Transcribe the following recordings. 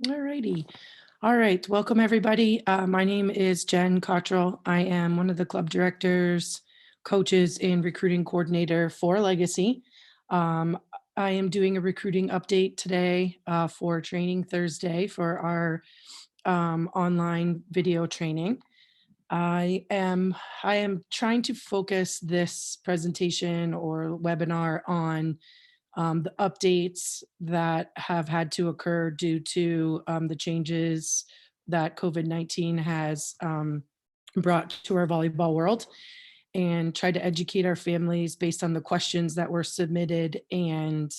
All righty. All right. Welcome, everybody. My name is Jen Cottrell. I am one of the club directors, coaches, and recruiting coordinator for Legacy. Um, I am doing a recruiting update today for Training Thursday for our online video training. I am I am trying to focus this presentation or webinar on the updates that have had to occur due to the changes that COVID-19 has brought to our volleyball world, and try to educate our families based on the questions that were submitted and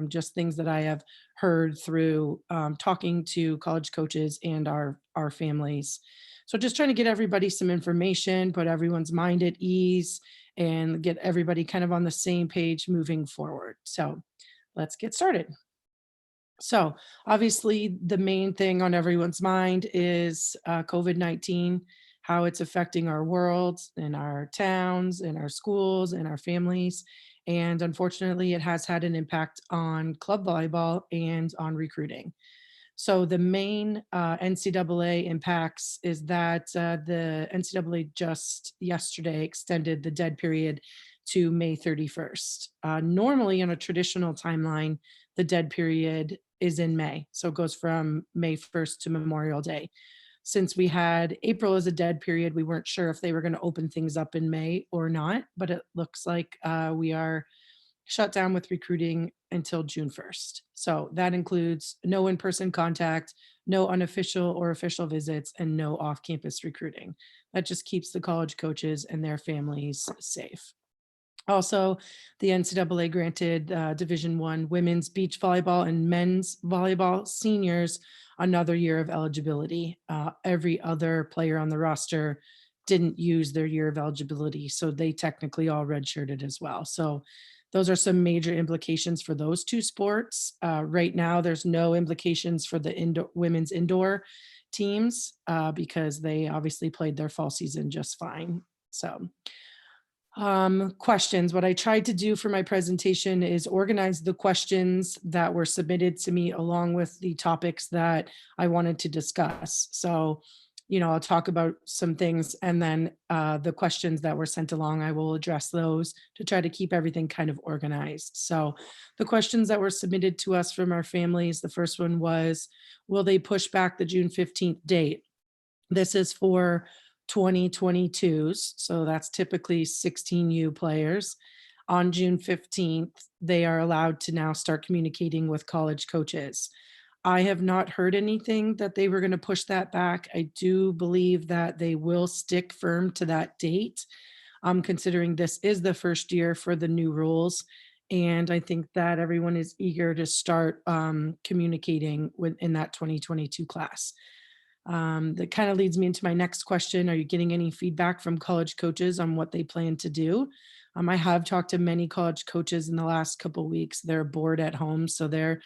just things that I have heard through talking to college coaches and our families. So just trying to get everybody some information, put everyone's mind at ease, and get everybody kind of on the same page moving forward. So let's get started. So obviously, the main thing on everyone's mind is COVID-19, how it's affecting our world and our towns and our schools and our families. And unfortunately, it has had an impact on club volleyball and on recruiting. So the main NCAA impacts is that the NCAA just yesterday extended the dead period to May 31st. Normally, on a traditional timeline, the dead period is in May. So it goes from May 1st to Memorial Day. Since we had April as a dead period, we weren't sure if they were going to open things up in May or not, but it looks like we are shut down with recruiting until June 1st. So that includes no in person contact, no unofficial or official visits, and no off campus recruiting. That just keeps the college coaches and their families safe. Also, the NCAA granted Division One women's beach volleyball and men's volleyball seniors another year of eligibility. Every other player on the roster didn't use their year of eligibility, so they technically all redshirted as well. So those are some major implications for those two sports. Right now, there's no implications for the women's indoor teams because they obviously played their fall season just fine. So questions. What I tried to do for my presentation is organize the questions that were submitted to me along with the topics that I wanted to discuss. So, I'll talk about some things, and then the questions that were sent along, I will address those to try to keep everything kind of organized. So the questions that were submitted to us from our families, the first one was, will they push back the June 15th date? This is for 2022s, so that's typically 16U players. On June 15th, they are allowed to now start communicating with college coaches. I have not heard anything that they were going to push that back. I do believe that they will stick firm to that date, considering this is the first year for the new rules. And I think that everyone is eager to start communicating in that 2022 class. That kind of leads me into my next question. Are you getting any feedback from college coaches on what they plan to do? I have talked to many college coaches in the last couple of weeks. They're bored at home, so they're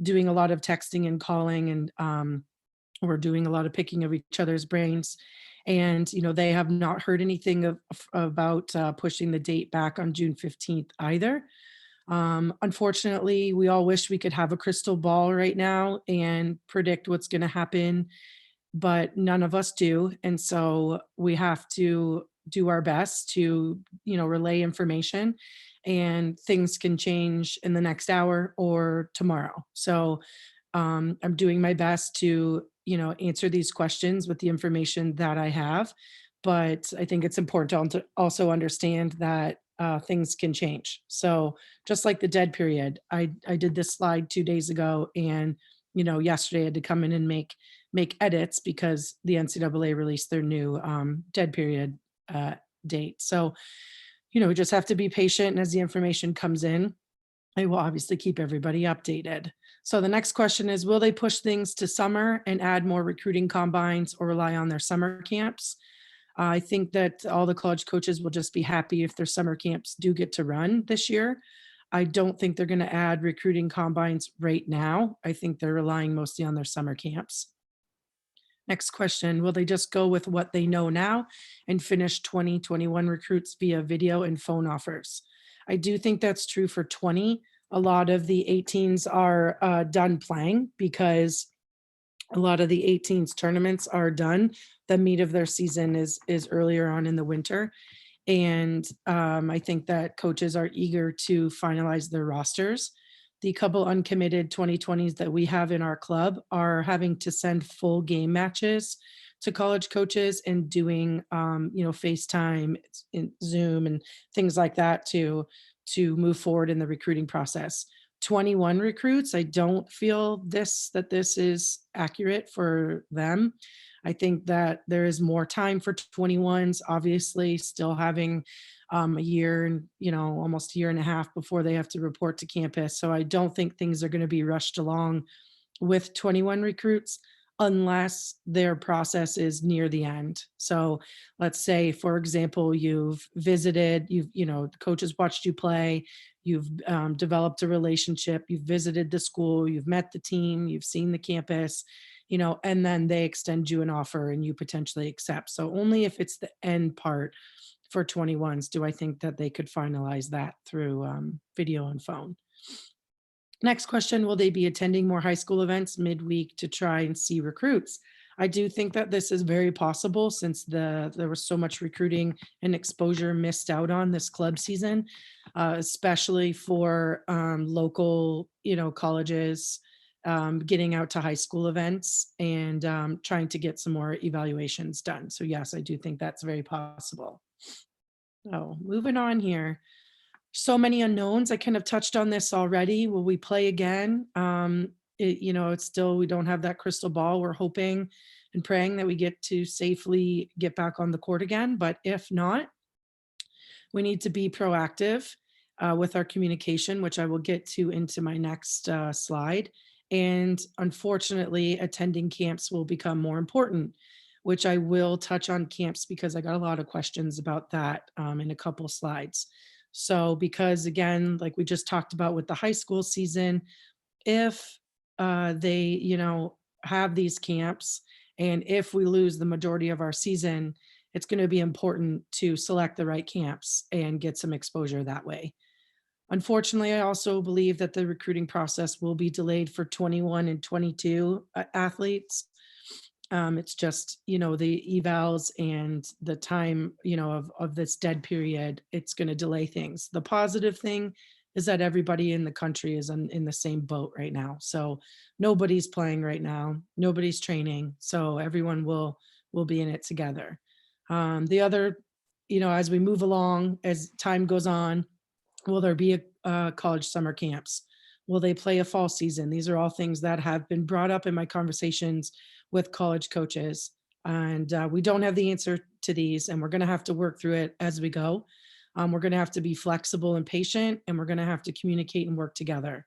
doing a lot of texting and calling, and we're doing a lot of picking of each other's brains. And they have not heard anything about pushing the date back on June 15th either. Unfortunately, we all wish we could have a crystal ball right now and predict what's going to happen, but none of us do. And so we have to do our best to, relay information, and things can change in the next hour or tomorrow. So I'm doing my best to, answer these questions with the information that I have. But I think it's important to also understand that things can change. So just like the dead period, I did this slide 2 days ago, and yesterday I had to come in and make edits because the NCAA released their new dead period date. So we just have to be patient, and as the information comes in, I will obviously keep everybody updated. So the next question is, will they push things to summer and add more recruiting combines or rely on their summer camps? I think that all the college coaches will just be happy if their summer camps do get to run this year. I don't think they're going to add recruiting combines right now. I think they're relying mostly on their summer camps. Next question, will they just go with what they know now and finish 2021 recruits via video and phone offers? I do think that's true for 20. A lot of the 18s are done playing because A lot of the 18s tournaments are done. The meat of their season is earlier on in the winter. And I think that coaches are eager to finalize their rosters. The couple uncommitted 2020s that we have in our club are having to send full game matches to college coaches and doing, FaceTime, in Zoom, and things like that to move forward in the recruiting process. 21 recruits, I don't feel this is accurate for them. I think that there is more time for 21s, obviously, still having a year and, almost a year and a half before they have to report to campus. So I don't think things are going to be rushed along with 21 recruits unless their process is near the end. So let's say, for example, the coaches watched you play, you've developed a relationship, you've visited the school, you've met the team, you've seen the campus, and then they extend you an offer and you potentially accept. So only if it's the end part for 21s do I think that they could finalize that through video and phone. Next question, will they be attending more high school events midweek to try and see recruits? I do think that this is very possible since there was so much recruiting and exposure missed out on this club season, especially for local, colleges, getting out to high school events and trying to get some more evaluations done. So yes, I do think that's very possible. So moving on here. So many unknowns. I kind of touched on this already. Will we play again? It's still, we don't have that crystal ball. We're hoping and praying that we get to safely get back on the court again. But if not, we need to be proactive with our communication, which I will get to into my next slide. And unfortunately, attending camps will become more important, which I will touch on camps because I got a lot of questions about that in a couple slides. So, because again, like we just talked about with the high school season, if they, have these camps, and if we lose the majority of our season, it's going to be important to select the right camps and get some exposure that way. Unfortunately, I also believe that the recruiting process will be delayed for 21 and 22 athletes. It's just, the evals and the time, of this dead period, it's going to delay things. The positive thing is that everybody in the country is in the same boat right now. So nobody's playing right now, nobody's training. So everyone will be in it together. The other, as we move along, as time goes on, will there be a college summer camps? Will they play a fall season? These are all things that have been brought up in my conversations with college coaches. And we don't have the answer to these, and we're going to have to work through it as we go. We're going to have to be flexible and patient, and we're going to have to communicate and work together.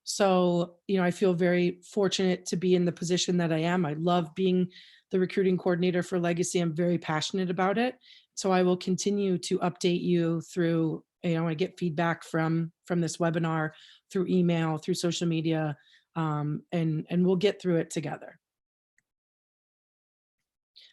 So, I feel very fortunate to be in the position that I am. I love being the recruiting coordinator for Legacy. I'm very passionate about it. So I will continue to update you through, I get feedback from this webinar, through email, through social media, and we'll get through it together.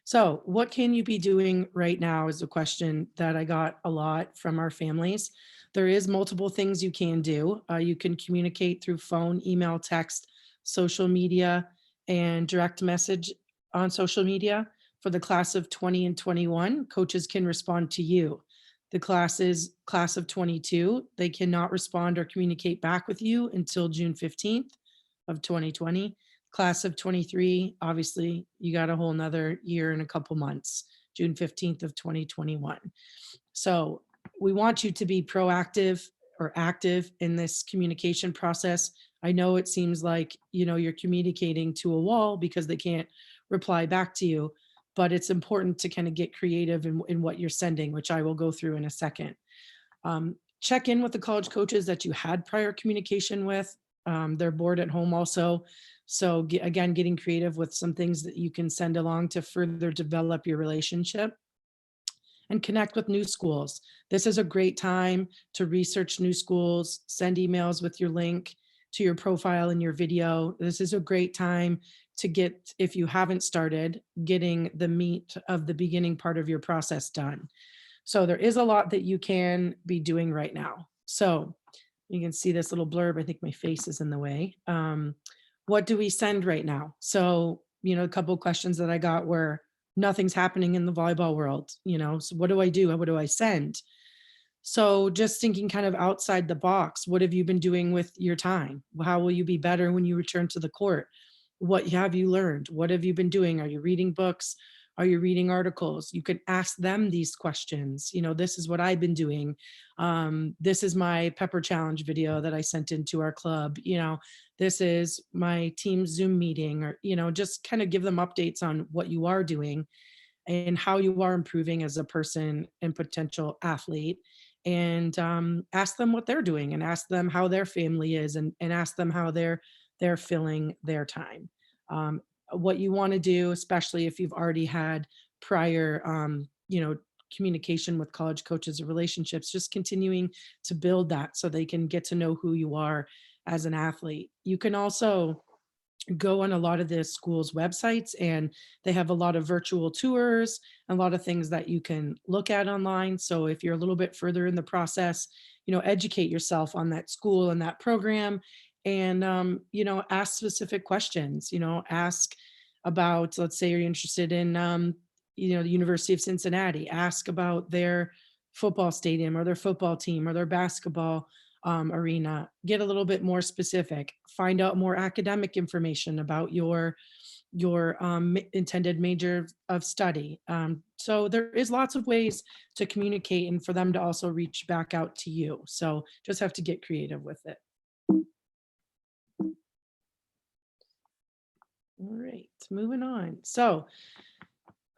So what can you be doing right now is a question that I got a lot from our families. There is multiple things you can do. You can communicate through phone, email, text, social media, and direct message on social media. For the class of 20 and 21, coaches can respond to you. The class of 22, they cannot respond or communicate back with you until June 15th of 2020. Class of 23, obviously, you got a whole nother year and a couple months, June 15th of 2021. So we want you to be proactive or active in this communication process. I know it seems like, you're communicating to a wall because they can't reply back to you, but it's important to kind of get creative in what you're sending, which I will go through in a second. Check in with the college coaches that you had prior communication with. They're bored at home also. So again, getting creative with some things that you can send along to further develop your relationship, and connect with new schools. This is a great time to research new schools, send emails with your link to your profile and your video. This is a great time to get, if you haven't started, getting the meat of the beginning part of your process done. So there is a lot that you can be doing right now. So you can see this little blurb. I think my face is in the way. What do we send right now? So a couple of questions that I got were, nothing's happening in the volleyball world, so what do I do? What do I send? So just thinking kind of outside the box, what have you been doing with your time? How will you be better when you return to the court? What have you learned? What have you been doing? Are you reading books? Are you reading articles? You can ask them these questions. This is what I've been doing. This is my pepper challenge video that I sent into our club. This is my team Zoom meeting, or, just kind of give them updates on what you are doing and how you are improving as a person and potential athlete, and ask them what they're doing, and ask them how their family is, and ask them how they're filling their time. What you want to do, especially if you've already had prior communication with college coaches or relationships, just continuing to build that so they can get to know who you are as an athlete. You can also go on a lot of the schools' websites, and they have a lot of virtual tours, a lot of things that you can look at online. So if you're a little bit further in the process, educate yourself on that school and that program, and ask specific questions. Ask about, let's say you're interested in the University of Cincinnati. Ask about their football stadium or their football team or their basketball arena. Get a little bit more specific. Find out more academic information about your intended major of study. So there is lots of ways to communicate and for them to also reach back out to you. So just have to get creative with it. All right, moving on. So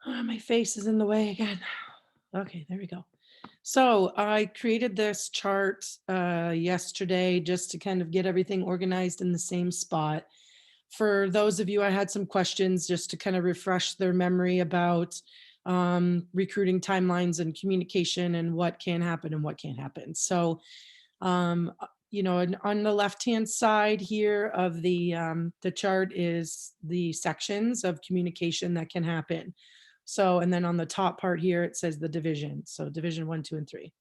my face is in the way again. Okay, there we go. So I created this chart yesterday just to kind of get everything organized in the same spot. For those of you, I had some questions just to kind of refresh their memory about recruiting timelines and communication and what can happen and what can't happen. So, on the left-hand side here of the chart is the sections of communication that can happen. So, and then on the top part here, it says the division. So division 1, 2, and 3.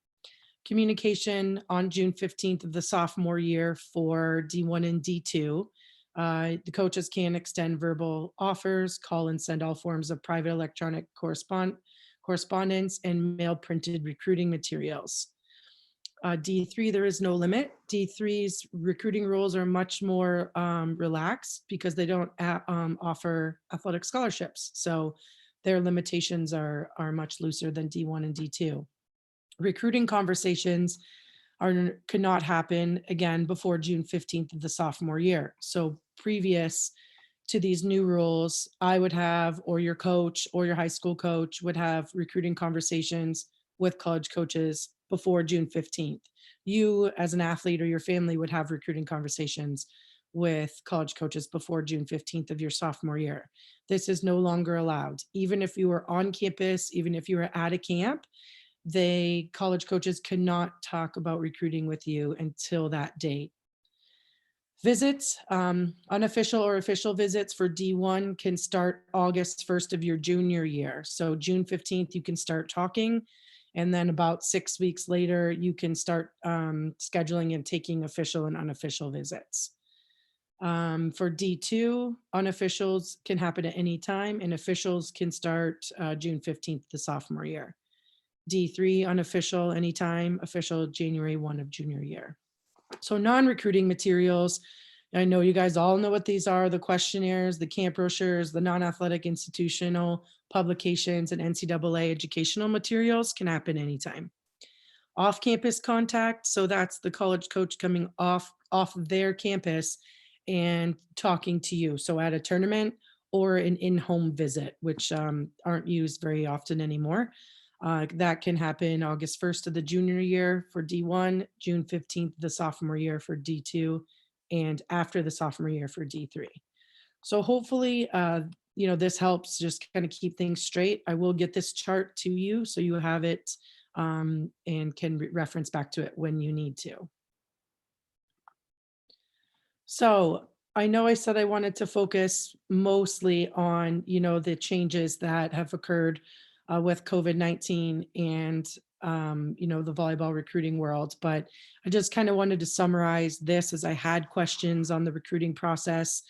Communication on June 15th of the sophomore year for D1 and D2. The coaches can extend verbal offers, call and send all forms of private electronic correspondence, and mail printed recruiting materials. D3, there is no limit. D3's recruiting rules are much more relaxed because they don't offer athletic scholarships. So their limitations are much looser than D1 and D2. Recruiting conversations cannot happen again before June 15th of the sophomore year. So previous to these new rules, I would have, or your coach or your high school coach would have recruiting conversations with college coaches before June 15th. You as an athlete or your family would have recruiting conversations with college coaches before June 15th of your sophomore year. This is no longer allowed. Even if you were on campus, even if you were at a camp, college coaches cannot talk about recruiting with you until that date. Visits, unofficial or official visits for D1 can start August 1st of your junior year. So June 15th, you can start talking. And then about 6 weeks later, you can start scheduling and taking official and unofficial visits. For D2, unofficials can happen at any time, and officials can start June 15th, the sophomore year. D3, unofficial anytime, official January 1 of junior year. So non-recruiting materials, I know you guys all know what these are: the questionnaires, the camp brochures, the non-athletic institutional publications, and NCAA educational materials can happen anytime. Off-campus contact, so that's the college coach coming off their campus and talking to you. So at a tournament or an in-home visit, which aren't used very often anymore. That can happen August 1st of the junior year for D1, June 15th the sophomore year for D2, and after the sophomore year for D3. So hopefully, this helps just kind of keep things straight. I will get this chart to you so you have it and can reference back to it when you need to. So I know I said I wanted to focus mostly on, the changes that have occurred with COVID-19 and, the volleyball recruiting world, but I just kind of wanted to summarize this as I had questions on the recruiting process.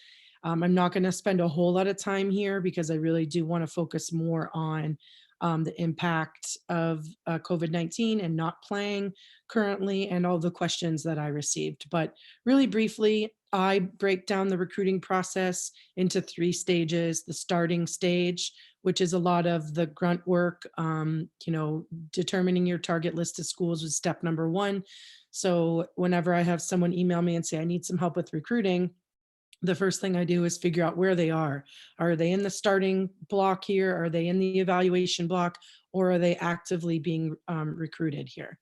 I'm not going to spend a whole lot of time here because I really do want to focus more on the impact of COVID-19 and not playing currently and all the questions that I received. But really briefly, I break down the recruiting process into 3 stages. The starting stage, which is a lot of the grunt work, determining your target list of schools was step number 1. So whenever I have someone email me and say, I need some help with recruiting, the first thing I do is figure out where they are. Are they in the starting block here? Are they in the evaluation block? Or are they actively being recruited here?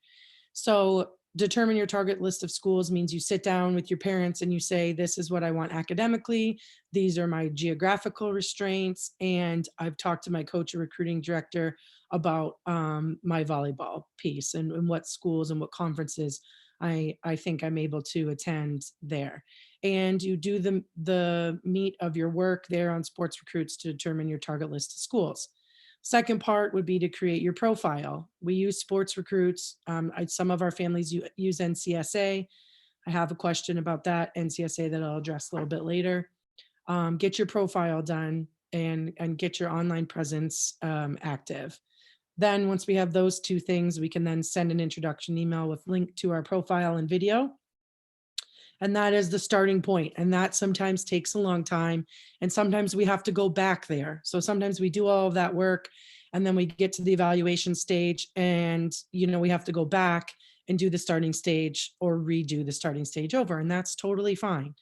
So determine your target list of schools means you sit down with your parents and you say, this is what I want academically. These are my geographical restraints. And I've talked to my coach or recruiting director about my volleyball piece and what schools and what conferences I think I'm able to attend there. And you do the meat of your work there on Sports Recruits to determine your target list of schools. Second part would be to create your profile. We use Sports Recruits. Some of our families use NCSA. I have a question about that NCSA that I'll address a little bit later. Get your profile done and get your online presence active. Then once we have those 2 things, we can then send an introduction email with link to our profile and video. And that is the starting point. And that sometimes takes a long time. And sometimes we have to go back there. So sometimes we do all of that work and then we get to the evaluation stage and, we have to go back and do the starting stage or redo the starting stage over. And that's totally fine.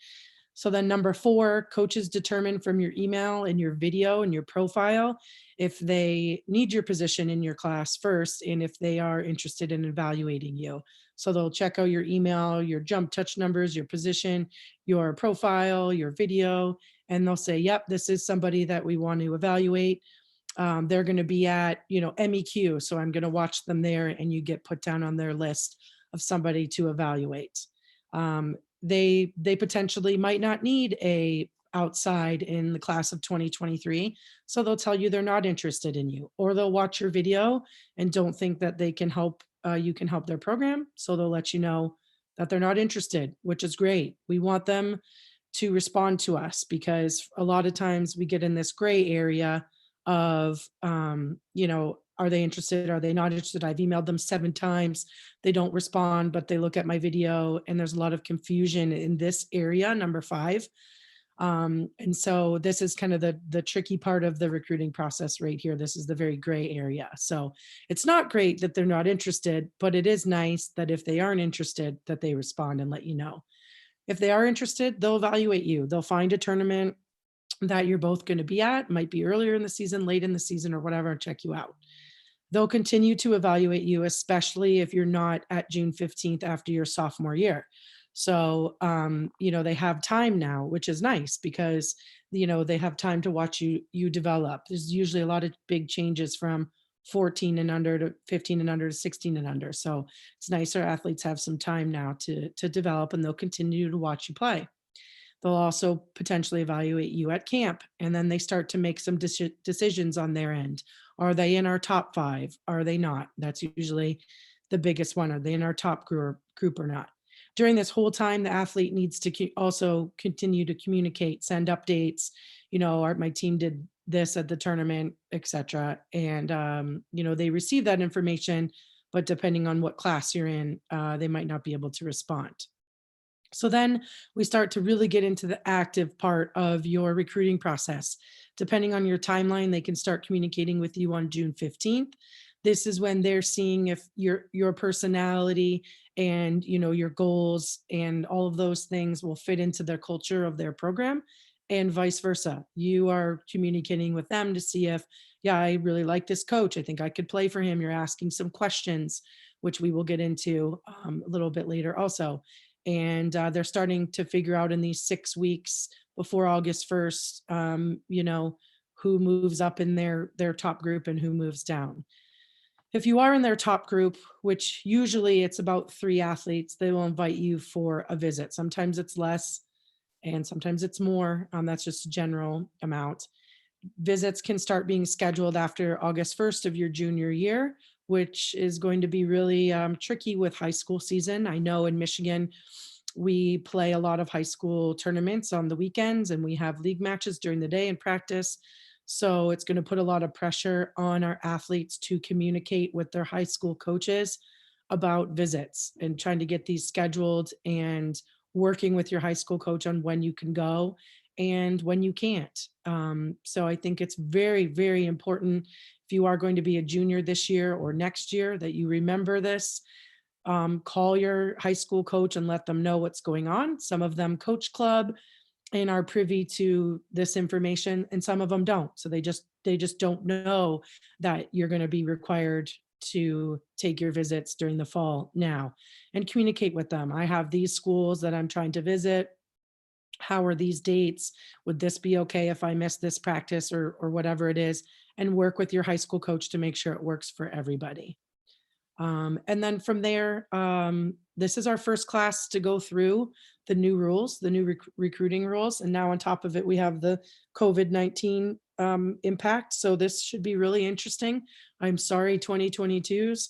So then number 4, coaches determine from your email and your video and your profile if they need your position in your class first and if they are interested in evaluating you. So they'll check out your email, your jump touch numbers, your position, your profile, your video, and they'll say, yep, this is somebody that we want to evaluate. They're going to be at, MEQ. So I'm going to watch them there and you get put down on their list of somebody to evaluate. They potentially might not need a outside in the class of 2023. So they'll tell you they're not interested in you, or they'll watch your video and don't think that they can help, you can help their program. So they'll let you know that they're not interested, which is great. We want them to respond to us because a lot of times we get in this gray area of, are they interested? Are they not interested? I've emailed them 7 times. They don't respond, but they look at my video and there's a lot of confusion in this area, number 5. And so this is kind of the tricky part of the recruiting process right here. This is the very gray area. So it's not great that they're not interested, but it is nice that if they aren't interested, that they respond and let you know. If they are interested, they'll evaluate you. They'll find a tournament that you're both going to be at, might be earlier in the season, late in the season, or whatever, and check you out. They'll continue to evaluate you, especially if you're not at June 15th after your sophomore year. So, they have time now, which is nice because, they have time to watch you develop. There's usually a lot of big changes from 14 and under to 15 and under to 16 and under. So it's nice our athletes have some time now to develop, and they'll continue to watch you play. They'll also potentially evaluate you at camp, and then they start to make some decisions on their end. Are they in our top 5? Are they not? That's usually the biggest one. Are they in our top group or not? During this whole time, the athlete needs to also continue to communicate, send updates. My team did this at the tournament, etc. And they receive that information, but depending on what class you're in, they might not be able to respond. So then we start to really get into the active part of your recruiting process. Depending on your timeline, they can start communicating with you on June 15th. This is when they're seeing if your personality and your goals and all of those things will fit into their culture of their program, and vice versa. You are communicating with them to see if, yeah, I really like this coach. I think I could play for him. You're asking some questions, which we will get into a little bit later also. And they're starting to figure out in these 6 weeks before August 1st, who moves up in their top group and who moves down. If you are in their top group, which usually it's about 3 athletes, they will invite you for a visit. Sometimes it's less and sometimes it's more. That's just a general amount. Visits can start being scheduled after August 1st of your junior year, which is going to be really tricky with high school season. I know in Michigan, We play a lot of high school tournaments on the weekends, and we have league matches during the day and practice. So it's going to put a lot of pressure on our athletes to communicate with their high school coaches about visits and trying to get these scheduled, and working with your high school coach on when you can go and when you can't. So I think it's very, very important, if you are going to be a junior this year or next year, that you remember this. Call your high school coach and let them know what's going on. Some of them coach club and are privy to this information, and some of them don't. So they just don't know that you're going to be required to take your visits during the fall now, and communicate with them. I have these schools that I'm trying to visit. How are these dates? Would this be okay if I miss this practice, or whatever it is? And work with your high school coach to make sure it works for everybody. And then from there, this is our first class to go through the new rules, the new recruiting rules. And now on top of it, we have the COVID-19 impact. So this should be really interesting. I'm sorry, 2022s.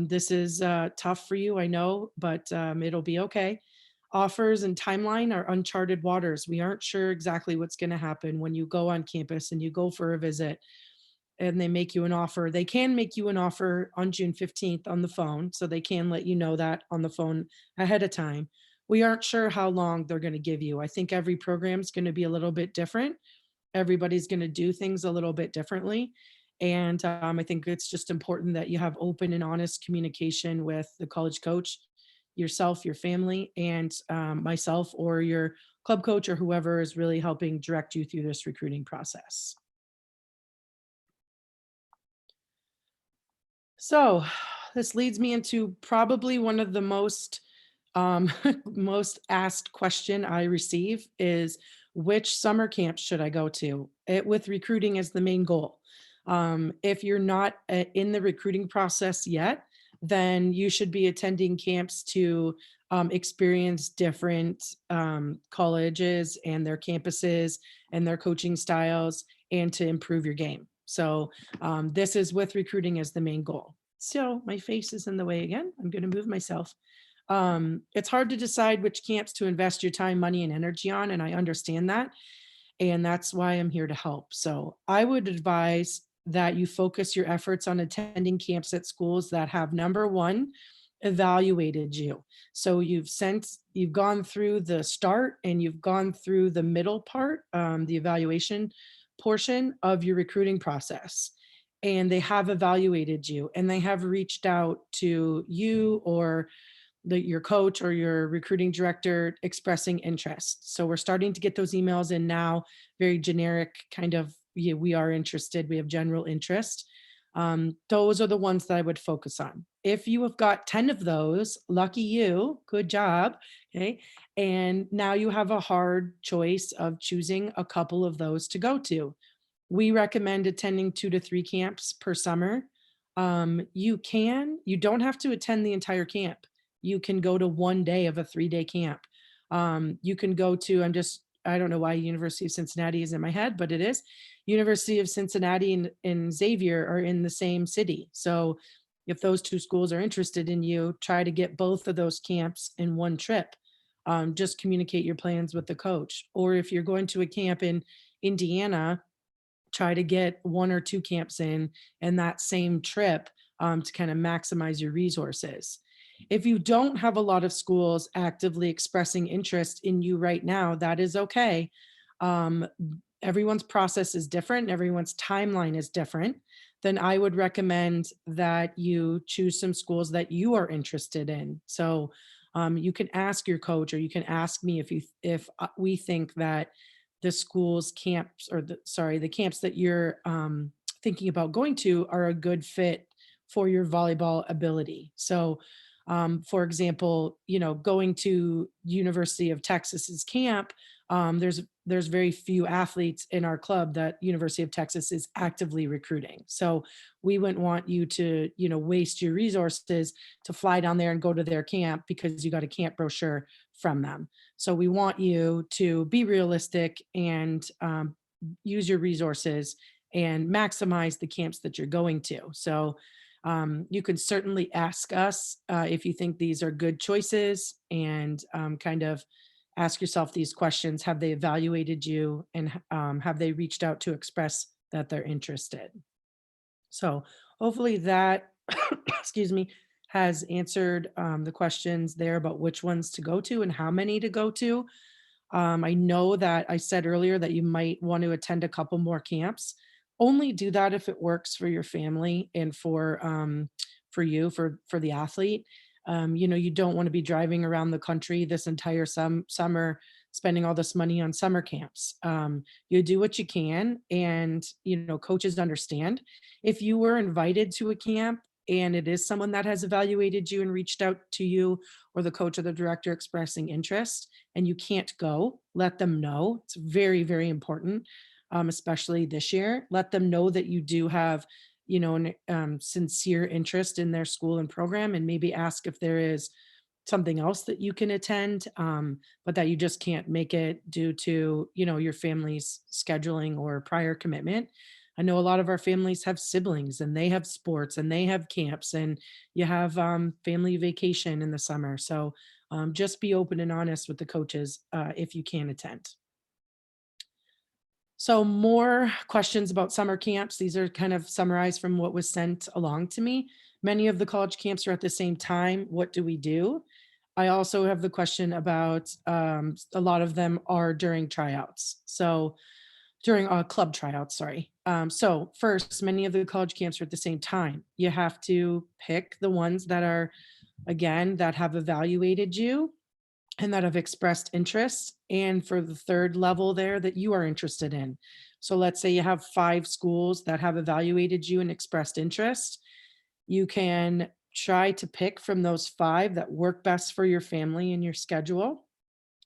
This is tough for you, I know, but it'll be okay. Offers and timeline are uncharted waters. We aren't sure exactly what's going to happen when you go on campus and you go for a visit and they make you an offer. They can make you an offer on June 15th on the phone. So they can let you know that on the phone ahead of time. We aren't sure how long they're going to give you. I think every program is going to be a little bit different. Everybody's going to do things a little bit differently. And I think it's just important that you have open and honest communication with the college coach, yourself, your family, and myself, or your club coach, or whoever is really helping direct you through this recruiting process. So this leads me into probably one of the most most asked question I receive is, which summer camp should I go to? It, with recruiting as the main goal. If you're not in the recruiting process yet, then you should be attending camps to experience different colleges and their campuses and their coaching styles, and to improve your game. So this is with recruiting as the main goal. So my face is in the way again. I'm going to move myself. It's hard to decide which camps to invest your time, money, and energy on, and I understand that. And that's why I'm here to help. So I would advise that you focus your efforts on attending camps at schools that have, number one, evaluated you. So you've gone through the start and you've gone through the middle part, the evaluation portion of your recruiting process. And they have evaluated you, and they have reached out to you, or your coach or your recruiting director, expressing interest. So we're starting to get those emails in now, very generic kind of, yeah, we are interested, we have general interest. Those are the ones that I would focus on. If you have got 10 of those, lucky you, good job. Okay. And now you have a hard choice of choosing a couple of those to go to. We recommend attending 2 to 3 camps per summer. You don't have to attend the entire camp. You can go to one day of a 3-day camp. You can go to, I don't know why University of Cincinnati is in my head, but it is. University of Cincinnati and Xavier are in the same city. So if those two schools are interested in you, try to get both of those camps in one trip. Just communicate your plans with the coach. Or if you're going to a camp in Indiana, try to get 1 or 2 camps in that same trip, to kind of maximize your resources. If you don't have a lot of schools actively expressing interest in you right now, that is okay. Um, Everyone's process is different. Everyone's timeline is different. Then I would recommend that you choose some schools that you are interested in. So you can ask your coach, or you can ask me if we think that the school's camps, or the camps that you're thinking about going to, are a good fit for your volleyball ability. So for example, going to University of Texas's camp, there's very few athletes in our club that University of Texas is actively recruiting. So we wouldn't want you to, waste your resources to fly down there and go to their camp because you got a camp brochure from them. So we want you to be realistic and use your resources and maximize the camps that you're going to. So You can certainly ask us if you think these are good choices, and kind of ask yourself these questions. Have they evaluated you, and have they reached out to express that they're interested? So hopefully that, excuse me, has answered the questions there about which ones to go to and how many to go to. I know that I said earlier that you might want to attend a couple more camps. Only do that if it works for your family and for you, for the athlete. You don't want to be driving around the country this entire summer, spending all this money on summer camps. You do what you can, and coaches understand. If you were invited to a camp and it is someone that has evaluated you and reached out to you, or the coach or the director expressing interest, and you can't go, let them know. It's very, very important, especially this year. Let them know that you do have, an sincere interest in their school and program, and maybe ask if there is something else that you can attend, but that you just can't make it due to, your family's scheduling or prior commitment. I know a lot of our families have siblings and they have sports and they have camps, and you have family vacation in the summer. So just be open and honest with the coaches if you can attend. So, more questions about summer camps. These are kind of summarized from what was sent along to me. Many of the college camps are at the same time. What do we do? I also have the question about a lot of them are during tryouts. So, during club tryouts, sorry. So, first, many of the college camps are at the same time. You have to pick the ones that are, again, that have evaluated you and that have expressed interest, and for the third level there, that you are interested in. So let's say you have 5 schools that have evaluated you and expressed interest. You can try to pick from those 5 that work best for your family and your schedule.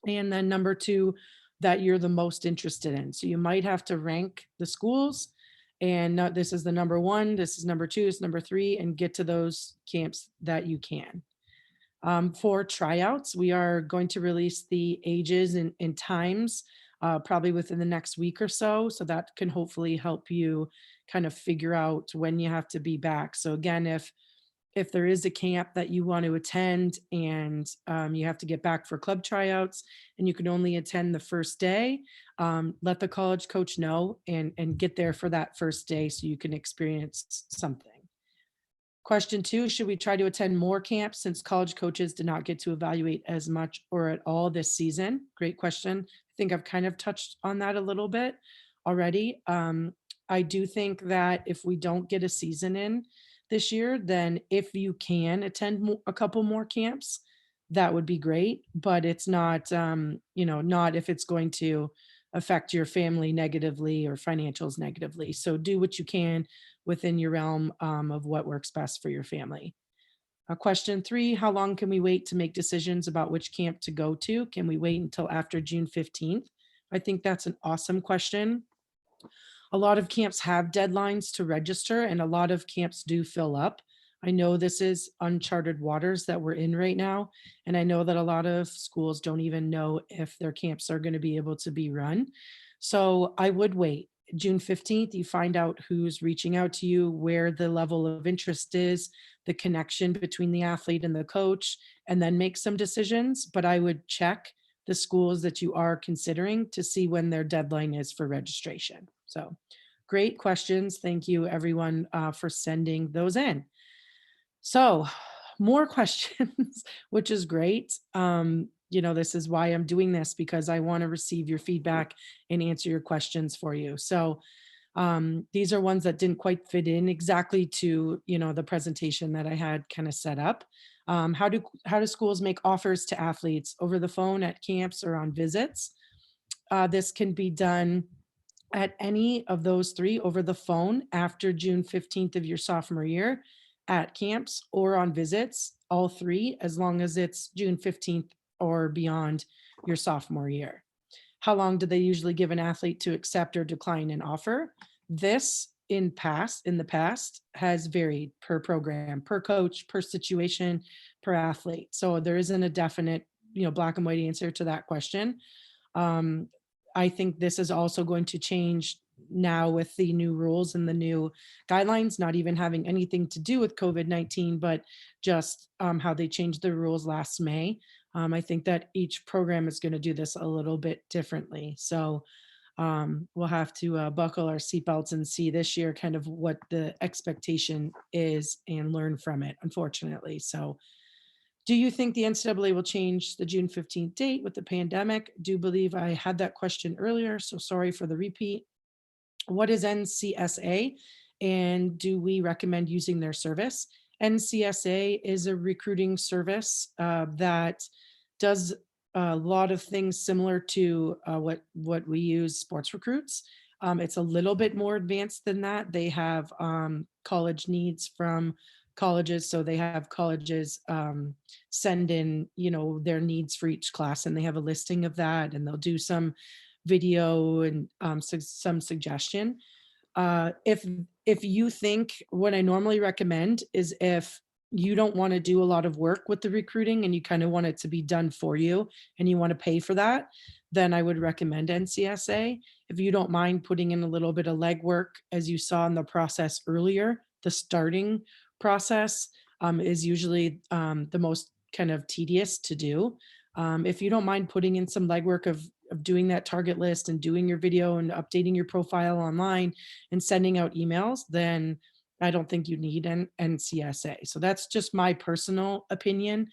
And then number 2, that you're the most interested in. So you might have to rank the schools, and this is the number 1, this is number 2, this is number 3, and get to those camps that you can. For tryouts, we are going to release the ages and times probably within the next week or so. So that can hopefully help you kind of figure out when you have to be back. So again, if there is a camp that you want to attend, and you have to get back for club tryouts and you can only attend the first day, let the college coach know, and get there for that first day so you can experience something. Question 2, should we try to attend more camps since college coaches did not get to evaluate as much or at all this season? Great question. I think I've kind of touched on that a little bit already. I do think that if we don't get a season in this year, then if you can attend a couple more camps, that would be great. But it's not, not if it's going to affect your family negatively or financials negatively. So do what you can within your realm of what works best for your family. Question 3, how long can we wait to make decisions about which camp to go to? Can we wait until after June 15th? I think that's an awesome question. A lot of camps have deadlines to register, and a lot of camps do fill up. I know this is uncharted waters that we're in right now, and I know that a lot of schools don't even know if their camps are going to be able to be run. So I would wait. June 15th, you find out who's reaching out to you, where the level of interest is, the connection between the athlete and the coach, and then make some decisions. But I would check the schools that you are considering to see when their deadline is for registration. So great questions. Thank you, everyone, for sending those in. So more questions, which is great. This is why I'm doing this, because I want to receive your feedback and answer your questions for you. So these are ones that didn't quite fit in exactly to, the presentation that I had kind of set up. How do schools make offers to athletes over the phone, at camps, or on visits? This can be done at any of those 3, over the phone after June 15th of your sophomore year, at camps, or on visits, all 3, as long as it's June 15th or beyond your sophomore year. How long do they usually give an athlete to accept or decline an offer? This in the past has varied per program, per coach, per situation, per athlete. So there isn't a definite, black and white answer to that question. I think this is also going to change now with the new rules and the new guidelines, not even having anything to do with COVID-19, but just how they changed the rules last May. I think that each program is going to do this a little bit differently. So we'll have to buckle our seatbelts and see this year kind of what the expectation is and learn from it, unfortunately. So, do you think the NCAA will change the June 15th date with the pandemic? Do believe I had that question earlier, so sorry for the repeat. What is NCSA and do we recommend using their service? NCSA is a recruiting service that does a lot of things similar to what we use sports recruits. It's a little bit more advanced than that. They have college needs from colleges, so they have colleges send in their needs for each class, and they have a listing of that, and they'll do some video and some suggestion. If you think, what I normally recommend is, if you don't want to do a lot of work with the recruiting and you kind of want it to be done for you and you want to pay for that, then I would recommend NCSA. If you don't mind putting in a little bit of legwork, as you saw in the process earlier, the starting process is usually the most kind of tedious to do. If you don't mind putting in some legwork of doing that target list and doing your video and updating your profile online and sending out emails, then I don't think you need an NCSA. So that's just my personal opinion.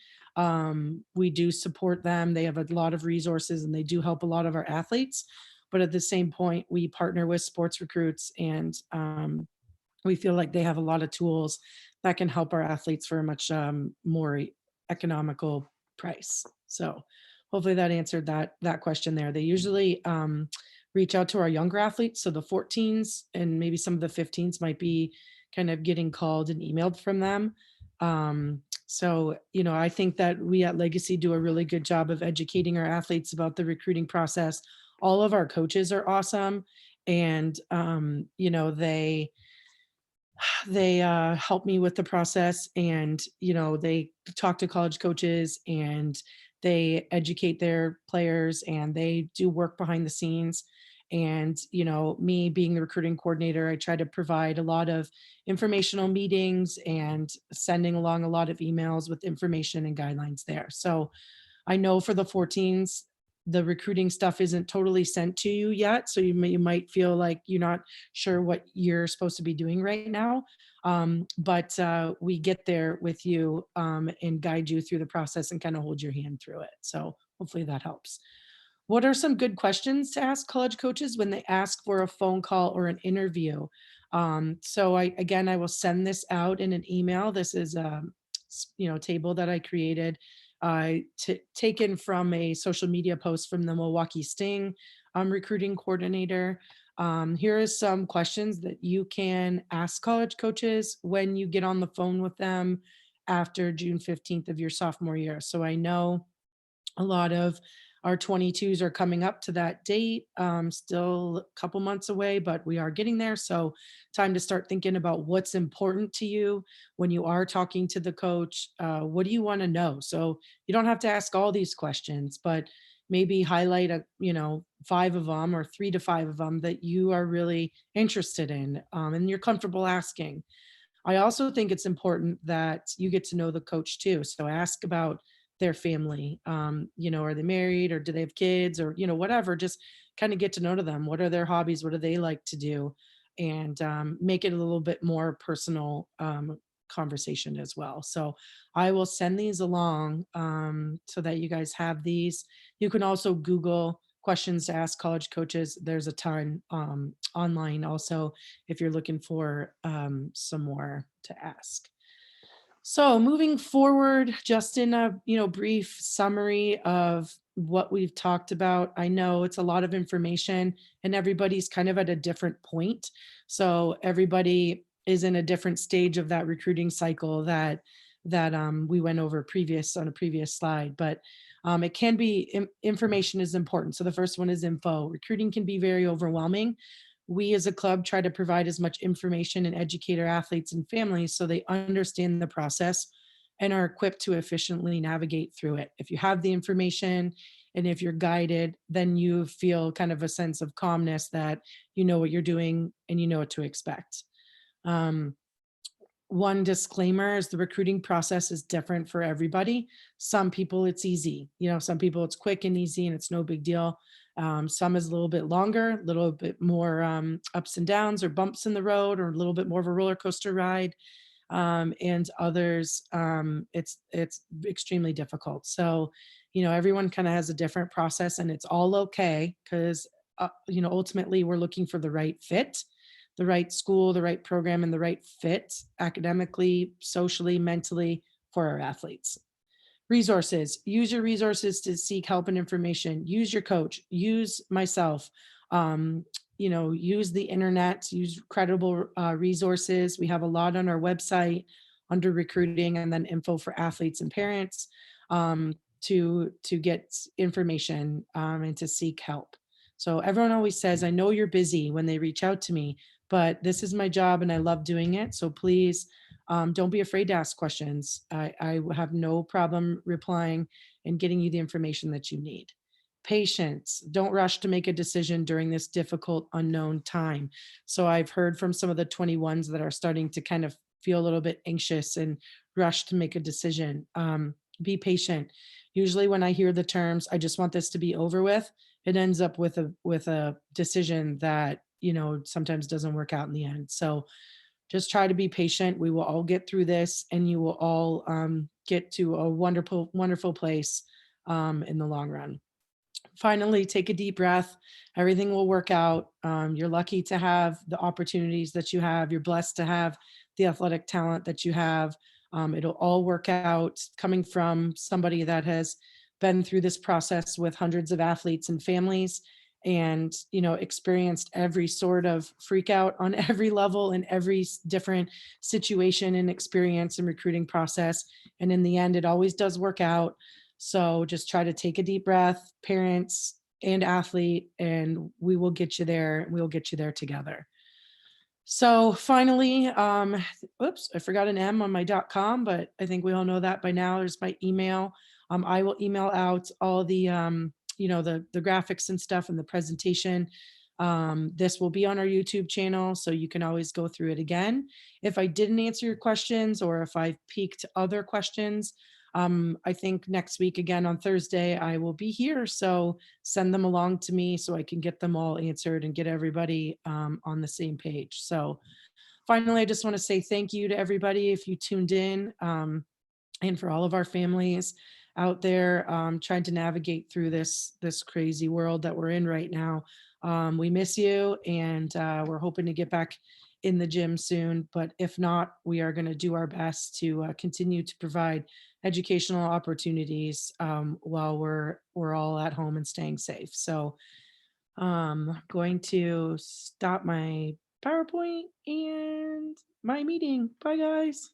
We do support them. They have a lot of resources and they do help a lot of our athletes. But at the same point, we partner with sports recruits, and we feel like they have a lot of tools that can help our athletes for a much more economical price. So hopefully that answered that question there. They usually reach out to our younger athletes, so the 14s and maybe some of the 15s might be kind of getting called and emailed from them. So I think that we at Legacy do a really good job of educating our athletes about the recruiting process. All of our coaches are awesome, and they help me with the process, and they talk to college coaches and they educate their players and they do work behind the scenes. And me being the recruiting coordinator, I try to provide a lot of informational meetings and sending along a lot of emails with information and guidelines there. So I know for the 14s, the recruiting stuff isn't totally sent to you yet. So you might feel like you're not sure what you're supposed to be doing right now. But we get there with you and guide you through the process and kind of hold your hand through it. So hopefully that helps. What are some good questions to ask college coaches when they ask for a phone call or an interview? So I will send this out in an email. This is a table that I created, taken from a social media post from the Milwaukee Sting recruiting coordinator. Here is some questions that you can ask college coaches when you get on the phone with them after June 15th of your sophomore year. So I know a lot of our 22s are coming up to that date, still a couple months away, but we are getting there. So time to start thinking about what's important to you when you are talking to the coach. What do you want to know? So you don't have to ask all these questions, but maybe highlight 5 of them or 3 to 5 of them that you are really interested in and you're comfortable asking. I also think it's important that you get to know the coach too. So ask about their family. Are they married, or do they have kids, or whatever. Just kind of get to know them. What are their hobbies? What do they like to do? And make it a little bit more personal conversation as well. So I will send these along so that you guys have these. You can also Google questions to ask college coaches. There's a ton online also if you're looking for some more to ask. So moving forward, just in a brief summary of what we've talked about. I know it's a lot of information and everybody's kind of at a different point. So everybody is in a different stage of that recruiting cycle that we went over on a previous slide. But it can be information is important. So the first one is info. Recruiting can be very overwhelming. We as a club try to provide as much information and educate our athletes and families so they understand the process and are equipped to efficiently navigate through it. If you have the information And if you're guided, then you feel kind of a sense of calmness that you know what you're doing and you know what to expect. Um, One disclaimer is the recruiting process is different for everybody. Some people it's easy, some people it's quick and easy and it's no big deal. Some is a little bit longer, a little bit more ups and downs or bumps in the road, or a little bit more of a roller coaster ride. And others, it's extremely difficult. So, everyone kind of has a different process, and it's all okay because ultimately we're looking for the right fit, the right school, the right program, and the right fit academically, socially, mentally for our athletes. Resources. Use your resources to seek help and information. Use your coach. Use myself. Um, use the internet. Use credible resources. We have a lot on our website under recruiting, and then info for athletes and parents, to get information, and to seek help. So everyone always says, "I know you're busy," when they reach out to me, but this is my job and I love doing it. So please, don't be afraid to ask questions. I have no problem replying and getting you the information that you need. Patience. Don't rush to make a decision during this difficult, unknown time. So I've heard from some of the 21s that are starting to kind of feel a little bit anxious and rush to make a decision. Be patient. Usually, when I hear the terms, "I just want this to be over with," it ends up with a decision that sometimes doesn't work out in the end. So just try to be patient. We will all get through this, and you will all get to a wonderful, wonderful place in the long run. Finally, take a deep breath. Everything will work out. You're lucky to have the opportunities that you have. You're blessed to have the athletic talent that you have. It'll all work out. Coming from somebody that has been through this process with hundreds of athletes and families, and experienced every sort of freak out on every level and every different situation and experience and recruiting process. And in the end, it always does work out. So just try to take a deep breath, parents and athlete, and we will get you there. We'll get you there together. So finally, oops, I forgot an M on my .com, but I think we all know that by now. There's my email. I will email out all the, the graphics and stuff and the presentation. This will be on our YouTube channel, so you can always go through it again. If I didn't answer your questions, or if I've piqued other questions, I think next week, again on Thursday, I will be here. So send them along to me so I can get them all answered and get everybody on the same page. So finally, I just want to say thank you to everybody if you tuned in, and for all of our families out there trying to navigate through this crazy world that we're in right now. We miss you, and we're hoping to get back in the gym soon. But if not, we are going to do our best to continue to provide educational opportunities while we're all at home and staying safe. So I'm going to stop my PowerPoint and my meeting. Bye, guys.